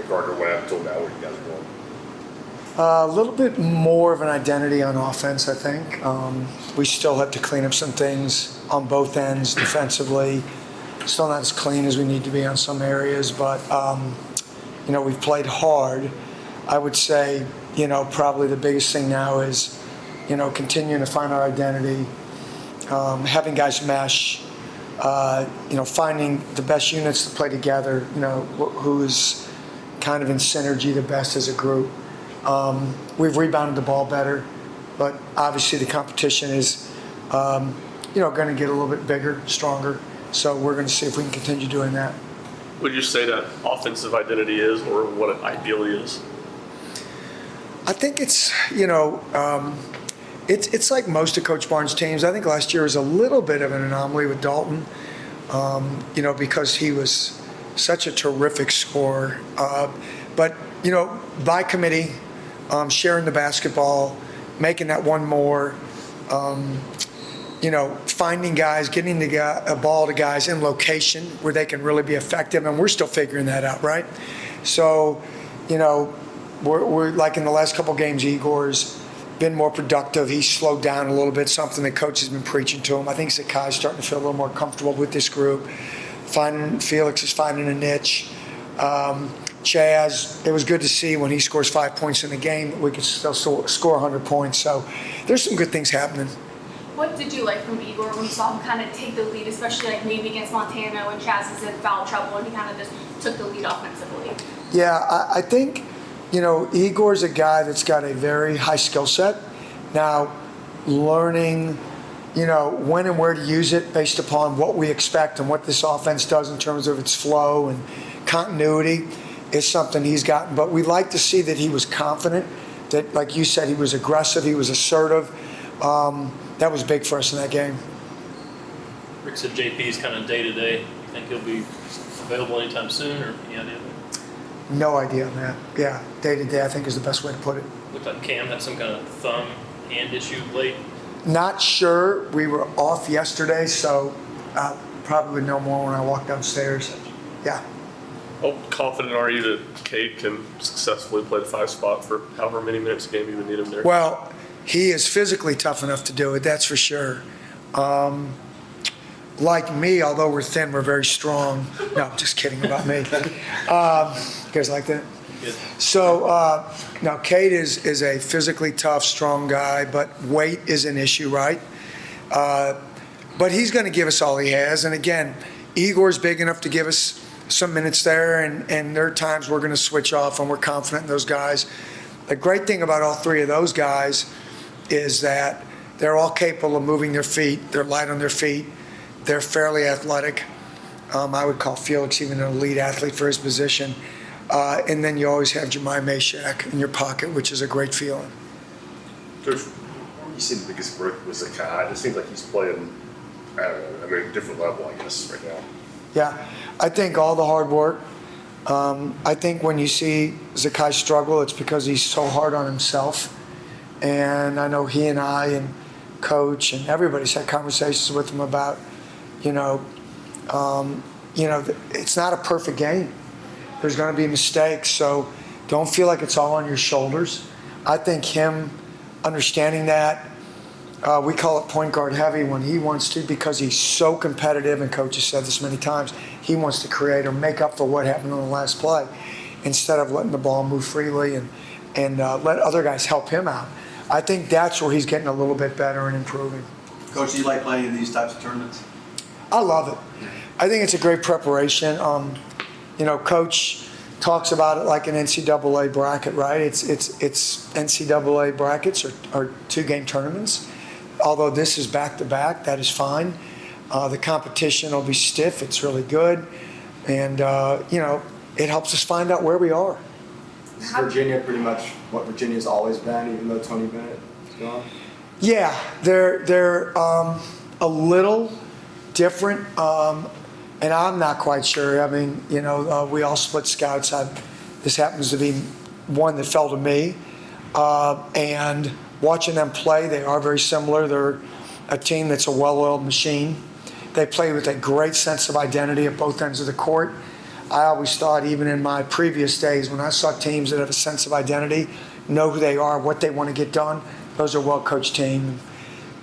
Gardner-Webb till now where you guys are going? A little bit more of an identity on offense, I think. We still have to clean up some things on both ends defensively. Still not as clean as we need to be on some areas, but we've played hard. I would say, probably the biggest thing now is, continuing to find our identity, having guys mesh, finding the best units to play together, who's kind of in synergy the best as a group. We've rebounded the ball better, but obviously the competition is, going to get a little bit bigger, stronger. So we're going to see if we can continue doing that. Would you say that offensive identity is, or what it ideally is? I think it's, it's like most of Coach Barnes' teams. I think last year was a little bit of an anomaly with Dalton, because he was such a terrific scorer. But, by committee, sharing the basketball, making that one more, finding guys, getting a ball to guys in location where they can really be effective, and we're still figuring that out, right? So, we're like in the last couple games, Igor's been more productive. He's slowed down a little bit, something the coach has been preaching to him. I think Zakai's starting to feel a little more comfortable with this group. Felix is finding a niche. Chaz, it was good to see when he scores 5 points in the game that we could still score 100 points. So there's some good things happening. What did you like from Igor when you saw him kind of take the lead, especially like maybe against Montana when Chaz is in foul trouble and he kind of just took the lead offensively? Yeah, I think, Igor's a guy that's got a very high skill set. Now, learning, when and where to use it based upon what we expect and what this offense does in terms of its flow and continuity is something he's gotten. But we like to see that he was confident, that, like you said, he was aggressive, he was assertive. That was big for us in that game. Rick said JP's kind of day-to-day. You think he'll be available anytime soon, or any idea? No idea on that. Yeah, day-to-day I think is the best way to put it. Looked like Cam had some kind of thumb hand issue late. Not sure. We were off yesterday, so I'll probably know more when I walk downstairs. Yeah. How confident are you that Cade can successfully play the 5 spot for however many minutes a game you would need him there? Well, he is physically tough enough to do it, that's for sure. Like me, although we're thin, we're very strong. No, I'm just kidding about me. You guys like that? Good. So, now Cade is a physically tough, strong guy, but weight is an issue, right? But he's going to give us all he has. And again, Igor's big enough to give us some minutes there, and there are times we're going to switch off, and we're confident in those guys. The great thing about all three of those guys is that they're all capable of moving their feet. They're light on their feet. They're fairly athletic. I would call Felix even an elite athlete for his position. And then you always have Jemai Meshack in your pocket, which is a great feeling. Coach, you see the biggest growth was Zakai. It just seems like he's playing, a different level, I guess, right now. Yeah, I think all the hard work. I think when you see Zakai struggle, it's because he's so hard on himself. And I know he and I and Coach and everybody's had conversations with him about, it's not a perfect game. There's going to be mistakes, so don't feel like it's all on your shoulders. I think him understanding that, we call it point guard heavy when he wants to, because he's so competitive, and Coach has said this many times, he wants to create or make up for what happened on the last play instead of letting the ball move freely and let other guys help him out. I think that's where he's getting a little bit better and improving. Coach, do you like playing in these types of tournaments? I love it. I think it's a great preparation. Coach talks about it like an NCAA bracket, right? It's NCAA brackets or 2-game tournaments. Although this is back-to-back, that is fine. The competition will be stiff. It's really good. And, it helps us find out where we are. Is Virginia pretty much what Virginia's always been, even though Tony Bennett is gone? Yeah, they're a little different, and I'm not quite sure. I mean, we all split scouts. This happens to be one that fell to me, and watching them play, they are very similar. They're a team that's a well-oiled machine. They play with a great sense of identity at both ends of the court. I always thought, even in my previous days, when I saw teams that have a sense of identity, know who they are, what they want to get done, those are well-coached teams,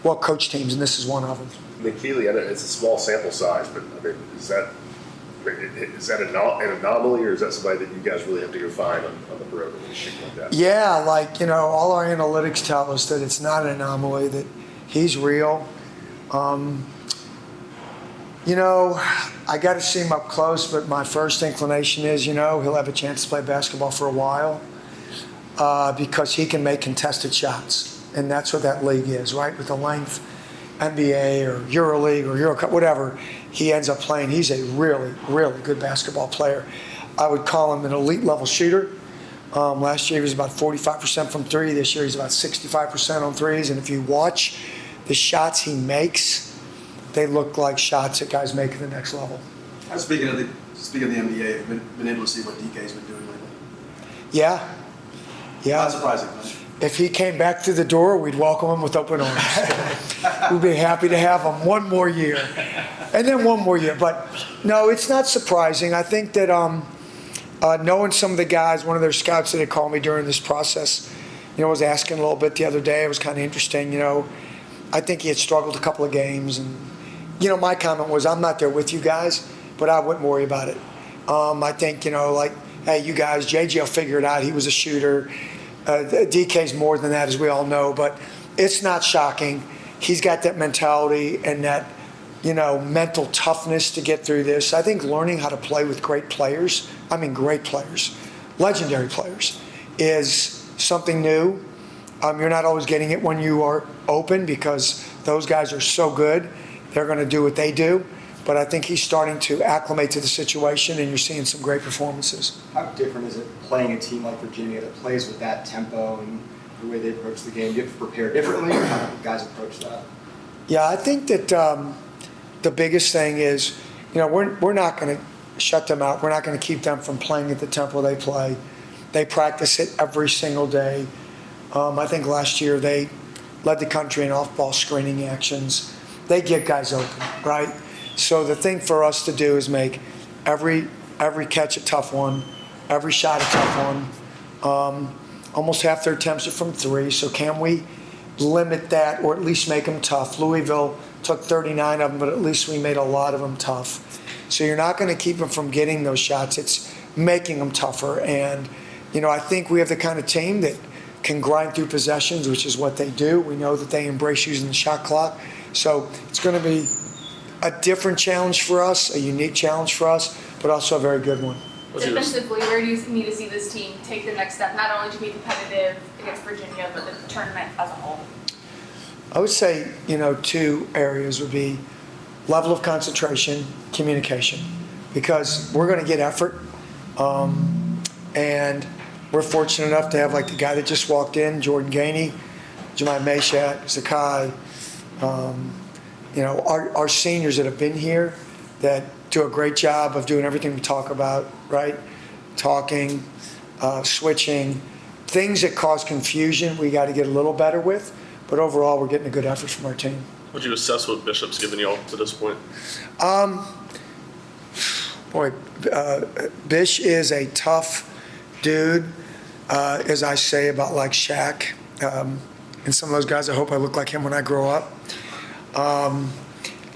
and this is one of them. I mean, Keeley, I know it's a small sample size, but I mean, is that an anomaly, or is that somebody that you guys really have to go find on the perimeter when you shoot like that? Yeah, like, all our analytics tell us that it's not an anomaly, that he's real. I got to see him up close, but my first inclination is, he'll have a chance to play basketball for a while because he can make contested shots. And that's what that league is, right? With the length, NBA or EuroLeague or Euro Cup, whatever, he ends up playing. He's a really, really good basketball player. I would call him an elite level shooter. Last year he was about 45% from three. This year he's about 65% on threes. And if you watch the shots he makes, they look like shots that guys make at the next level. Speaking of the NBA, have been able to see what DK's been doing lately. Yeah. Not surprising, right? If he came back through the door, we'd welcome him with open arms. We'd be happy to have him one more year. And then one more year. But no, it's not surprising. I think that knowing some of the guys, one of their scouts that had called me during this process, was asking a little bit the other day. It was kind of interesting. I think he had struggled a couple of games. And, my comment was, I'm not there with you guys, but I wouldn't worry about it. I think, hey, you guys, JJ will figure it out. He was a shooter. DK's more than that, as we all know, but it's not shocking. He's got that mentality and that, mental toughness to get through this. I think learning how to play with great players, legendary players, is something new. You're not always getting it when you are open because those guys are so good. They're going to do what they do. But I think he's starting to acclimate to the situation, and you're seeing some great performances. How different is it playing a team like Virginia that plays with that tempo and the way they approach the game? Do you have to prepare differently, or how do guys approach that? Yeah, I think that the biggest thing is, we're not going to shut them out. We're not going to keep them from playing at the tempo they play. They practice it every single day. I think last year they led the country in off-ball screening actions. They get guys open, right? So the thing for us to do is make every catch a tough one, every shot a tough one. Almost half their attempts are from three, so can we limit that or at least make them tough? Louisville took 39 of them, but at least we made a lot of them tough. So you're not going to keep them from getting those shots. It's making them tougher. And, I think we have the kind of team that can grind through possessions, which is what they do. We know that they embrace using the shot clock. So it's going to be a different challenge for us, a unique challenge for us, but also a very good one. Defensively, where do you need to see this team take the next step, not only to be competitive against Virginia, but the tournament as a whole? I would say, two areas would be level of concentration, communication, because we're going to get effort, and we're fortunate enough to have like the guy that just walked in, Jordan Gainey, Jemai Meshack, Zakai, our seniors that have been here that do a great job of doing everything we talk about, right? Talking, switching, things that cause confusion we got to get a little better with, but overall we're getting a good effort from our team. What would you assess what Bishop's given y'all to this point? Bish is a tough dude, as I say about like Shaq, and some of those guys. I hope I look like him when I grow up.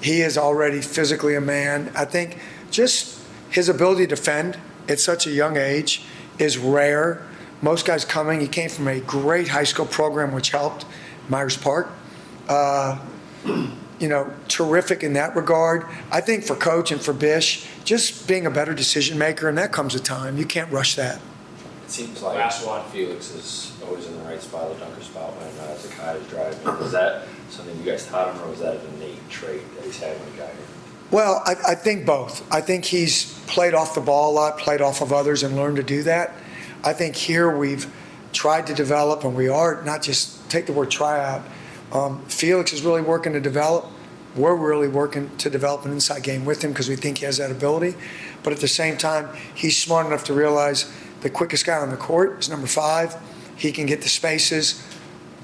He is already physically a man. I think just his ability to defend at such a young age is rare. Most guys coming, he came from a great high school program, which helped, Myers Park. Terrific in that regard. I think for Coach and for Bish, just being a better decision maker, and that comes with time. You can't rush that. It seems like Felix is always in the right spot, the dunker spot when Zakai is driving. Was that something you guys taught him, or was that an innate trait that he's had when he got here? Well, I think both. I think he's played off the ball a lot, played off of others, and learned to do that. I think here we've tried to develop, and we are, not just take the word try out. Felix is really working to develop. We're really working to develop an inside game with him because we think he has that ability. But at the same time, he's smart enough to realize the quickest guy on the court is number 5. He can get the spaces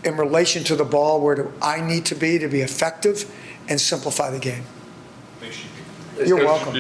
in relation to the ball. Where do I need to be effective and simplify the game? Is You're Coach welcome.